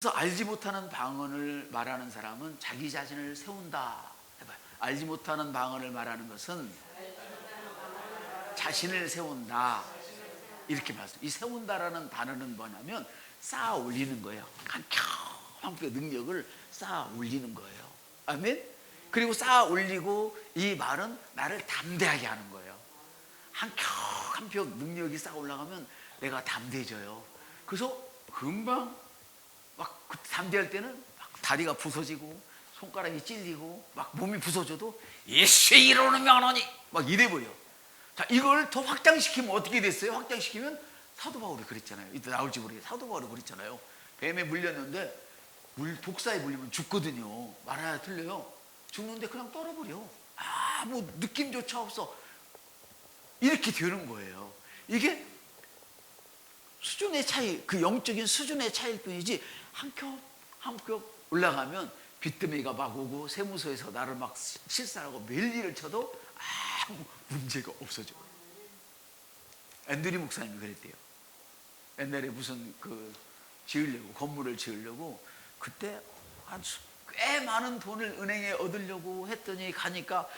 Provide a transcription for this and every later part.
그래서 알지 못하는 방언을 말하는 사람은 자기 자신을 세운다. 해봐요. 알지 못하는 방언을 말하는 것은 자신을 세운다. 이렇게 말씀. 이 세운다라는 단어는 뭐냐면 쌓아 올리는 거예요. 한뼘한뼘 능력을 쌓아 올리는 거예요. 아멘. 그리고 쌓아 올리고 이 말은 나를 담대하게 하는 거예요. 한뼘한뼘 능력이 쌓아 올라가면 내가 담대해져요. 그래서 금방 막 담대할 때는 막 다리가 부서지고 손가락이 찔리고 막 몸이 부서져도 예수의 이름으로 명하노니 막 이래버려. 자, 이걸 더 확장시키면 어떻게 됐어요? 확장시키면 사도 바울이 그랬잖아요. 이따 나올지 모르겠어요. 사도 바울이 그랬잖아요. 뱀에 물렸는데 독사에 물리면 죽거든요. 말하나 틀려요. 죽는데 그냥 떨어버려. 아무 느낌조차 없어. 이렇게 되는 거예요. 이게 수준의 차이, 그 영적인 수준의 차이일 뿐이지 한 겹 올라가면 빚더미가 막 오고 세무서에서 나를 막 실사하고 멜리를 쳐도 아무 문제가 없어져. 앤드류 목사님이 그랬대요. 옛날에 무슨 건물을 지으려고 그때 꽤 많은 돈을 은행에 얻으려고 했더니 가니까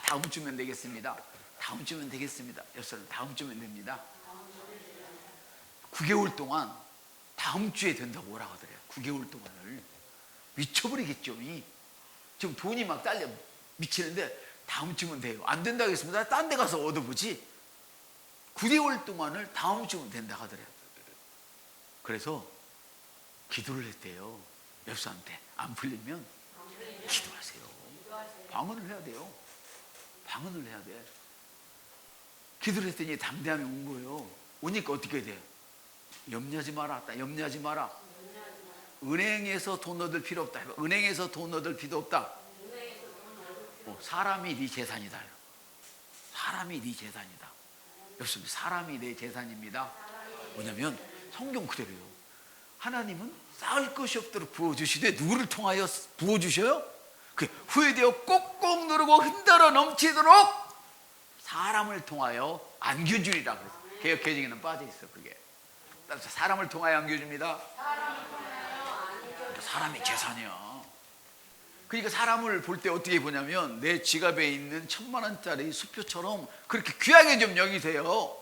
다음 주면 되겠습니다. 다음 주면 되겠습니다. 여러분 다음 주면 됩니다. 9개월 동안 다음 주에 된다고 오라고 하더래요. 9개월 동안을 미쳐버리겠죠. 지금 돈이 막 딸려 미치는데 다음 주면 돼요. 안 된다고 했습니다. 딴 데 가서 얻어보지. 9개월 동안을 다음 주면 된다고 하더래요. 그래서 기도를 했대요. 옆사람한테 안 풀리면 기도하세요. 방언을 해야 돼요. 방언을 해야 돼. 기도를 했더니 담대함이 온 거예요. 오니까 어떻게 돼요? 염려하지 마라. 염려하지 마라. 은행에서 돈 얻을 필요 없다. 은행에서 돈 얻을 필요 없다. 사람이 네 재산이다. 사람이 네 재산이다. 여러분, 사람이 내 재산입니다. 뭐냐면 성경 그대로요. 하나님은 쌓을 것이 없도록 부어주시되 누구를 통하여 부어주셔요? 후회되어 꼭꼭 누르고 흔들어 넘치도록 사람을 통하여 안겨주리라 그랬어요. 개역개정에는 빠져있어. 그게 사람을 통하여 안겨줍니다. 사람이 재산이야. 그러니까 사람을 볼 때 어떻게 보냐면 내 지갑에 있는 1000만 원짜리 수표처럼 그렇게 귀하게 좀 여기세요.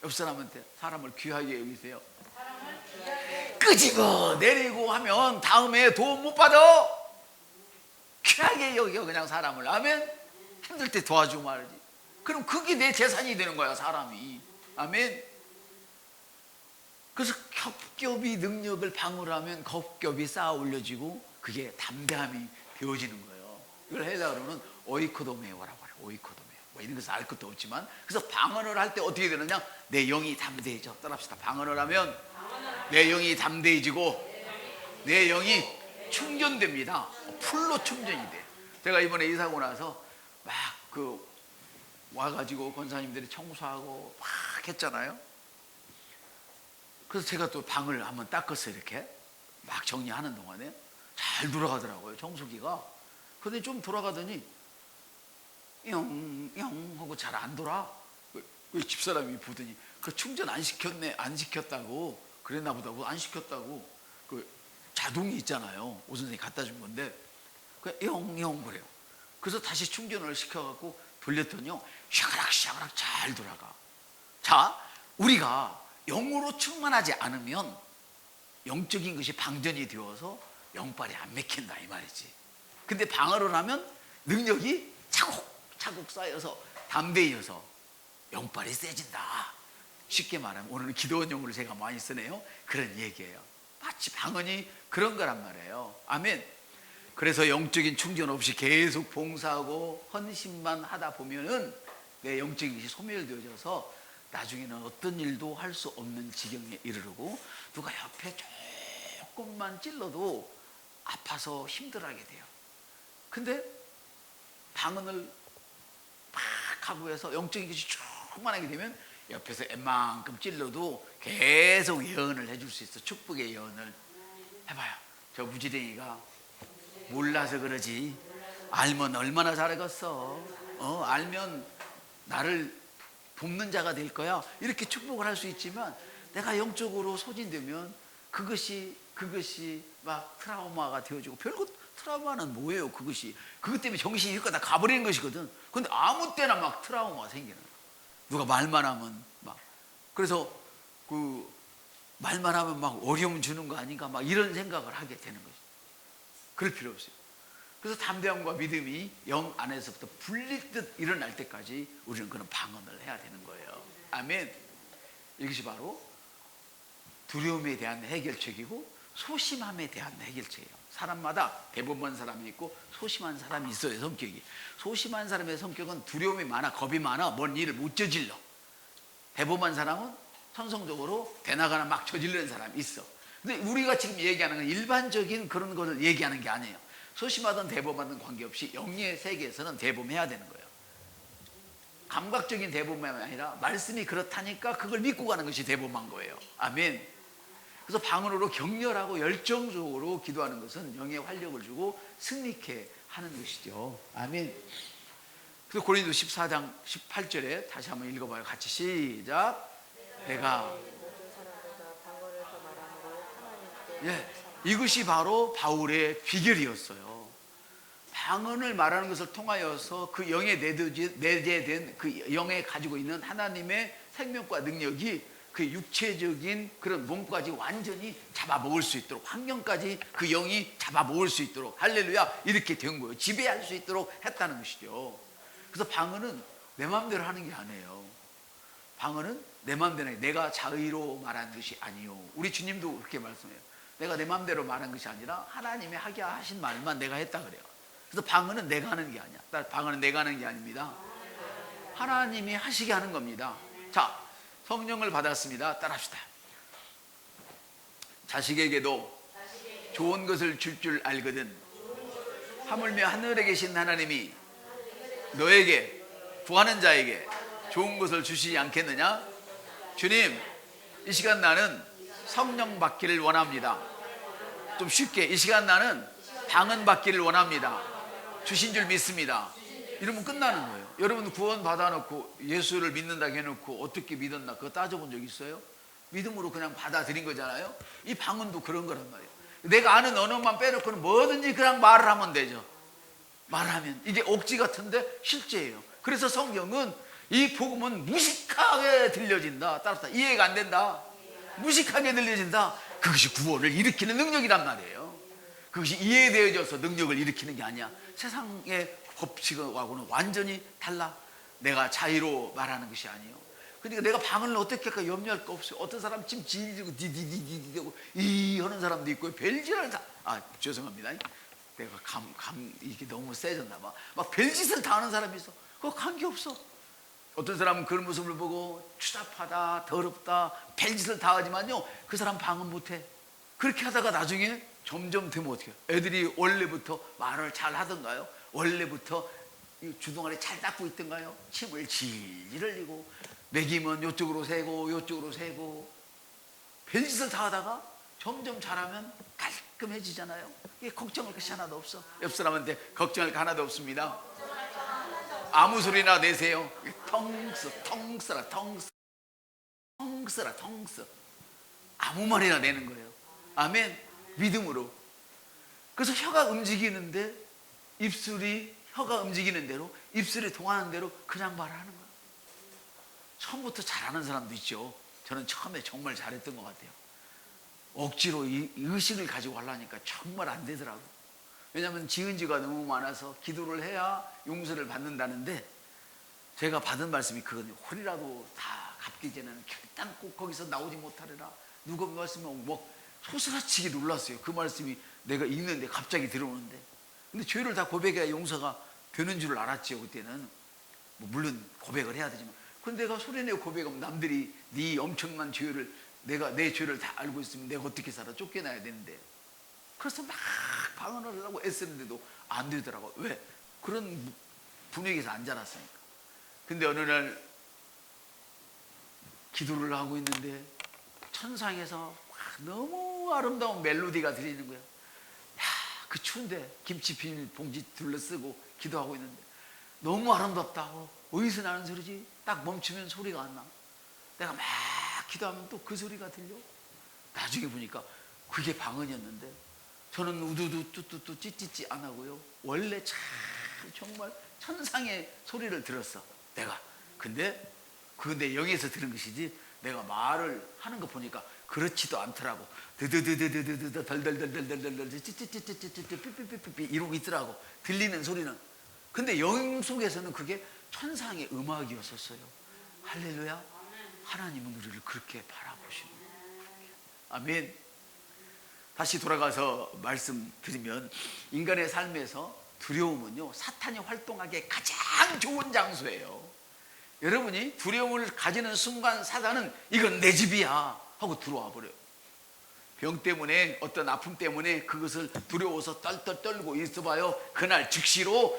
옆 사람한테 사람을 귀하게 여기세요. 끄집어 내리고 하면 다음에 도움 못 받아. 귀하게 여겨 그냥 사람을. 아멘. 힘들 때 도와주고 말이지. 그럼 그게 내 재산이 되는 거야, 사람이. 아멘. 그래서 겹겹이 능력을 방울하면 겹겹이 쌓아 올려지고 그게 담대함이 배워지는 거예요. 이걸 헬라어로는 오이코도메오라고 해요. 오이코도메오. 뭐 이런 것을 알 것도 없지만, 그래서 방언을 할 때 어떻게 되느냐? 내 영이 담대해져. 따라합시다. 방언을 하면 내 영이 담대해지고 내 영이 충전됩니다. 풀로 충전이 돼. 제가 이번에 이사 오고 나서 막 와가지고 권사님들이 청소하고 막 했잖아요. 그래서 제가 또 방을 한번 닦았어요. 이렇게 막 정리하는 동안에 잘 돌아가더라고요, 청소기가. 근데 좀 돌아가더니 영 하고 잘 안 돌아. 왜 집사람이 보더니 충전 안 시켰네, 안 시켰다고 그랬나 보다고. 안 시켰다고. 자동이 있잖아요. 오 선생님이 갖다 준 건데 영 그래요. 그래서 다시 충전을 시켜갖고 돌렸더니요, 샤가락 잘 돌아가. 자, 우리가 영으로 충만하지 않으면 영적인 것이 방전이 되어서 영빨이 안 맥힌다 이 말이지. 근데 방언을 하면 능력이 차곡차곡 쌓여서 담대해져서 영빨이 세진다. 쉽게 말하면 오늘은 기도원 용어를 제가 많이 쓰네요. 그런 얘기예요. 마치 방언이 그런 거란 말이에요. 아멘. 그래서 영적인 충전 없이 계속 봉사하고 헌신만 하다 보면은 내 영적인 것이 소멸되어져서 나중에는 어떤 일도 할 수 없는 지경에 이르르고 누가 옆에 조금만 찔러도 아파서 힘들어하게 돼요. 근데 방언을 막 하고 해서 영적인 것이 충만하게 되면 옆에서 웬만큼 찔러도 계속 예언을 해줄 수 있어. 축복의 예언을 해봐요. 저 무지랭이가 몰라서 그러지 알면 얼마나 잘하겠어. 알면 나를 돕는 자가 될 거야. 이렇게 축복을 할 수 있지만 내가 영적으로 소진되면 그것이 그것이 막 트라우마가 되어지고, 별거 트라우마는 뭐예요? 그것이 그것 때문에 정신이 이렇게 다 가버리는 것이거든. 근데 아무 때나 막 트라우마가 생기는 거야. 누가 말만 하면 막, 그래서 그 말만 하면 막 어려움 주는 거 아닌가 막 이런 생각을 하게 되는 거죠. 그럴 필요 없어요. 그래서 담대함과 믿음이 영 안에서부터 불릴 듯 일어날 때까지 우리는 그런 방언을 해야 되는 거예요. 아멘. 이것이 바로 두려움에 대한 해결책이고 소심함에 대한 해결책이에요. 사람마다 대범한 사람이 있고 소심한 사람이 있어요. 성격이. 소심한 사람의 성격은 두려움이 많아, 겁이 많아, 뭔 일을 못 저질러. 대범한 사람은 천성적으로 대나가나 막 저지르는 사람이 있어. 근데 우리가 지금 얘기하는 건 일반적인 그런 것을 얘기하는 게 아니에요. 소심하든 대범하든 관계없이 영의 세계에서는 대범해야 되는 거예요. 감각적인 대범함이 아니라 말씀이 그렇다니까 그걸 믿고 가는 것이 대범한 거예요. 아멘. 그래서 방언으로 격렬하고 열정적으로 기도하는 것은 영의 활력을 주고 승리케 하는 것이죠. 아멘. 그래서 고린도 14장 18절에 다시 한번 읽어봐요. 같이 시작. 내가 이것이 바로 바울의 비결이었어요. 방언을 말하는 것을 통하여서 그 영에 내재된 그 영에 가지고 있는 하나님의 생명과 능력이 그 육체적인 그런 몸까지 완전히 잡아먹을 수 있도록, 환경까지 그 영이 잡아먹을 수 있도록, 할렐루야, 이렇게 된 거예요. 지배할 수 있도록 했다는 것이죠. 그래서 방언은 내 마음대로 하는 게 아니에요. 방언은 내 마음대로, 내가 자의로 말하는 것이 아니요. 우리 주님도 그렇게 말씀해요. 내가 내 마음대로 말한 것이 아니라 하나님이 하게 하신 말만 내가 했다 그래요. 그래서 방언은 내가 하는 게 아니야. 방언은 내가 하는 게 아닙니다. 하나님이 하시게 하는 겁니다. 자, 성령을 받았습니다. 따라합시다. 자식에게도 좋은 것을 줄 알거든 하물며 하늘에 계신 하나님이 너에게 구하는 자에게 좋은 것을 주시지 않겠느냐? 주님, 이 시간 나는 성령 받기를 원합니다. 좀 쉽게, 이 시간 나는 방언 받기를 원합니다. 주신 줄 믿습니다. 이러면 끝나는 거예요. 여러분 구원 받아놓고 예수를 믿는다 해놓고 어떻게 믿었나 그거 따져본 적 있어요? 믿음으로 그냥 받아들인 거잖아요. 이 방언도 그런 거란 말이에요. 내가 아는 언어만 빼놓고는 뭐든지 그냥 말을 하면 되죠. 말하면 이게 억지 같은데 실제예요. 그래서 성경은 이 복음은 무식하게 들려진다. 따라서 이해가 안 된다. 무식하게 들려진다. 그것이 구원을 일으키는 능력이란 말이에요. 그것이 이해되어져서 능력을 일으키는 게 아니야. 세상의 법칙하고는 완전히 달라. 내가 자의로 말하는 것이 아니에요. 그러니까 내가 방언을 어떻게 할까 염려할 거 없어요. 어떤 사람 침 지지고 디디디디 되고 이 하는 사람도 있고 별짓을 다, 죄송합니다. 내가 이게 너무 세졌나 봐. 막 별짓을 다 하는 사람이 있어. 그거 관계없어. 어떤 사람은 그런 모습을 보고 추잡하다, 더럽다, 별짓을 다 하지만요, 그 사람 방언 못해. 그렇게 하다가 나중에 점점 되면 어떻게 해요? 애들이 원래부터 말을 잘 하던가요? 원래부터 주둥아리 잘 닦고 있던가요? 침을 질질 흘리고 먹이면 이쪽으로 새고 이쪽으로 새고 별짓을 다 하다가 점점 잘하면 깔끔해지잖아요. 이게 걱정할 것이 하나도 없어. 옆 사람한테 걱정할 거 하나도 없습니다. 아무 소리나 내세요. 텅쓰라 아무 말이나 내는 거예요. 아멘. 믿음으로. 그래서 혀가 움직이는데 혀가 움직이는 대로, 입술이 통하는 대로 그냥 말하는 거예요. 처음부터 잘하는 사람도 있죠. 저는 처음에 정말 잘했던 것 같아요. 억지로 이 의식을 가지고 하려니까 정말 안 되더라고요. 왜냐하면 지은 지가 너무 많아서 기도를 해야 용서를 받는다는데, 제가 받은 말씀이 그거든요. 홀이라도 다 갚기 전에는 일단 꼭 거기서 나오지 못하리라. 누가 말씀하면 뭐 소스라치게 놀랐어요. 그 말씀이 내가 읽는데 갑자기 들어오는데. 근데 죄를 다 고백해야 용서가 되는 줄 알았죠. 그때는 뭐 물론 고백을 해야 되지만, 근데 내가 소리내고 고백하면 남들이 네 엄청난 죄를, 내가 내 죄를 다 알고 있으면 내가 어떻게 살아? 쫓겨나야 되는데. 그래서 막 방언을 하려고 애쓰는데도 안 되더라고. 왜? 그런 분위기에서 안 자랐으니까. 근데 어느 날 기도를 하고 있는데 천상에서 너무 아름다운 멜로디가 들리는 거야. 그 추운데 김치 비닐 봉지 둘러쓰고 기도하고 있는데 너무 아름답다고. 어디서 나는 소리지? 딱 멈추면 소리가 안 나. 내가 막 기도하면 또 그 소리가 들려. 나중에 보니까 그게 방언이었는데 저는 우두두 뚜뚜뚜 찌찌찌 안 하고요. 원래 참 정말 천상의 소리를 들었어 내가. 근데 내 영에서 들은 것이지 내가 말을 하는 거 보니까 그렇지도 않더라고. 드드드드드드드 덜덜덜덜덜덜 찌찌찌찌찌찌 삐삐삐삐삐 이러고 있더라고 들리는 소리는. 근데 영 속에서는 그게 천상의 음악이었었어요. 할렐루야. 하나님은 우리를 그렇게 바라보시는 거예요. 아멘. 다시 돌아가서 말씀드리면 인간의 삶에서 두려움은요 사탄이 활동하기에 가장 좋은 장소예요. 여러분이 두려움을 가지는 순간 사단은 이건 내 집이야 하고 들어와 버려요. 병 때문에 어떤 아픔 때문에 그것을 두려워서 떨떨 떨고 있어봐요. 그날 즉시로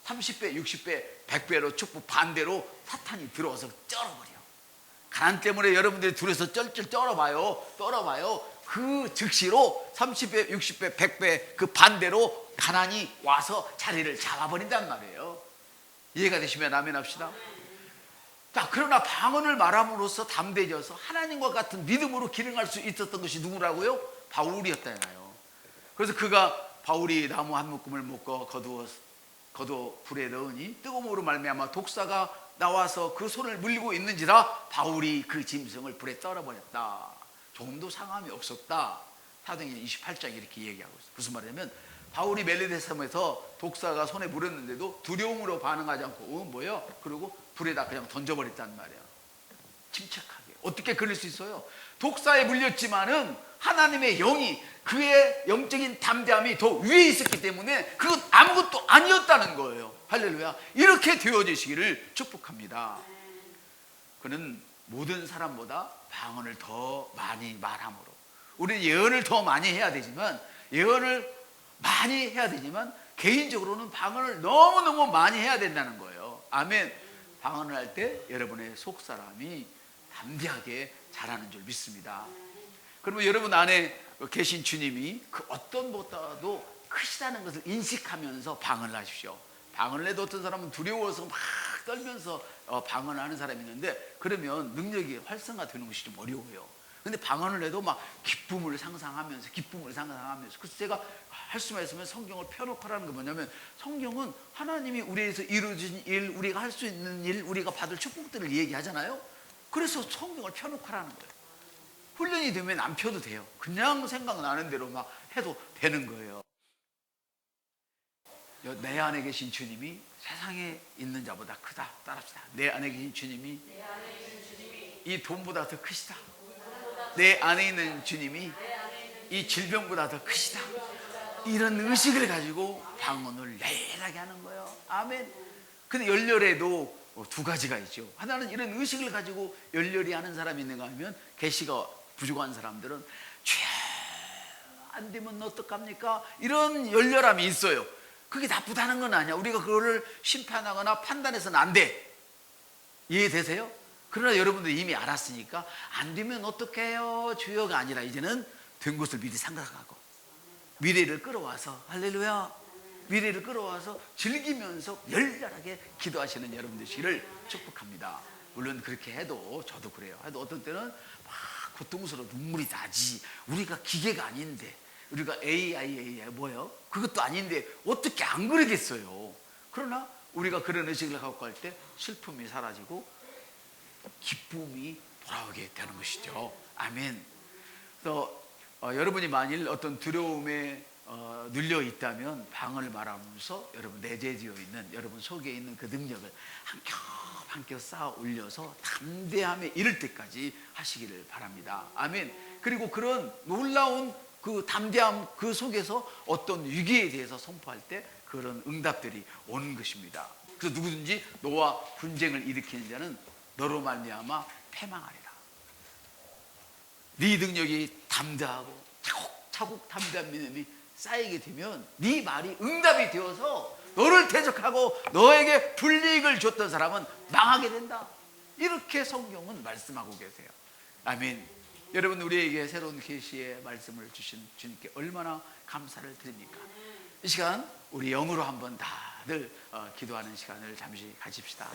30배 60배 100배로 축복 반대로 사탄이 들어와서 쩔어버려. 가난 때문에 여러분들이 둘이서 쩔쩔 떨어봐요. 그 즉시로 30배 60배 100배 그 반대로 가난이 와서 자리를 잡아버린단 말이에요. 이해가 되시면 아멘 합시다. 자, 그러나 방언을 말함으로써 담대해져서 하나님과 같은 믿음으로 기능할 수 있었던 것이 누구라고요? 바울이었잖아요. 그래서 바울이 나무 한 묶음을 묶어 거두어 불에 넣으니 뜨거움으로 말미암아 독사가 나와서 그 손을 물리고 있는지라 바울이 그 짐승을 불에 떨어버렸다. 조금도 상함이 없었다. 사도행전 28장 이렇게 얘기하고 있어요. 무슨 말이냐면 바울이 멜리데 섬에서 독사가 손에 물었는데도 두려움으로 반응하지 않고 뭐예요? 그리고 불에다 그냥 던져버렸단 말이야. 침착하게. 어떻게 그럴 수 있어요? 독사에 물렸지만은 하나님의 영이 그의 영적인 담대함이 더 위에 있었기 때문에 그건 아무것도 아니었다는 거예요. 할렐루야. 이렇게 되어지시기를 축복합니다. 그는 모든 사람보다 방언을 더 많이 말함으로 우리는 예언을 더 많이 해야 되지만 개인적으로는 방언을 너무너무 많이 해야 된다는 거예요. 아멘. 방언을 할 때 여러분의 속사람이 담대하게 자라는 줄 믿습니다. 그러면 여러분 안에 계신 주님이 그 어떤 것보다도 크시다는 것을 인식하면서 방언을 하십시오. 방언을 해도 어떤 사람은 두려워서 막 떨면서 방언을 하는 사람이 있는데 그러면 능력이 활성화되는 것이 좀 어려워요. 근데 방언을 해도 막 기쁨을 상상하면서 그래서 제가 할 수만 있으면 성경을 펴놓고 하라는 게 뭐냐면 성경은 하나님이 우리에서 이루어진 일, 우리가 할 수 있는 일, 우리가 받을 축복들을 얘기하잖아요. 그래서 성경을 펴놓고 하라는 거예요. 훈련이 되면 안 펴도 돼요. 그냥 생각나는 대로 막 해도 되는 거예요. 내 안에 계신 주님이 세상에 있는 자보다 크다. 따라합시다. 내 안에 계신 주님이 이 돈보다 더 크시다. 내 안에 있는 주님이 이 질병보다 더 크시다. 이런 의식을 가지고 방언을 내일하게 하는 거예요. 아멘. 근데 열렬해도 두 가지가 있죠. 하나는 이런 의식을 가지고 열렬히 하는 사람이 있는가 하면 계시가 부족한 사람들은 주여 안 되면 어떡합니까? 이런 열렬함이 있어요. 그게 나쁘다는 건 아니야. 우리가 그거를 심판하거나 판단해서는 안 돼. 이해되세요? 그러나 여러분들 이미 알았으니까 안 되면 어떡해요? 주여가 아니라 이제는 된 것을 미리 생각하고 미래를 끌어와서 할렐루야 미래를 끌어와서 즐기면서 열렬하게 기도하시는 여러분 되시기를 축복합니다. 물론 그렇게 해도 저도 그래요. 해도 어떤 때는 막 고통스러워 눈물이 나지. 우리가 기계가 아닌데 우리가 AI 뭐예요? 그것도 아닌데 어떻게 안 그러겠어요. 그러나 우리가 그런 의식을 갖고 갈 때 슬픔이 사라지고 기쁨이 돌아오게 되는 것이죠. 아멘. 또 여러분이 만일 어떤 두려움에 눌려 있다면 방언을 말하면서 여러분 내재되어 있는 여러분 속에 있는 그 능력을 한 겹 쌓아 올려서 담대함에 이를 때까지 하시기를 바랍니다. 아멘. 그리고 그런 놀라운 그 담대함 그 속에서 어떤 위기에 대해서 선포할 때 그런 응답들이 오는 것입니다. 그래서 누구든지 너와 분쟁을 일으키는 자는 너로 말미암아 패망하리라. 네 능력이 담대하고 차곡차곡 담대한 믿음이 쌓이게 되면 네 말이 응답이 되어서 너를 대적하고 너에게 불이익을 줬던 사람은 망하게 된다. 이렇게 성경은 말씀하고 계세요. 아멘. 여러분 우리에게 새로운 계시의 말씀을 주신 주님께 얼마나 감사를 드립니까? 이 시간 우리 영으로 한번 다들 기도하는 시간을 잠시 가집시다.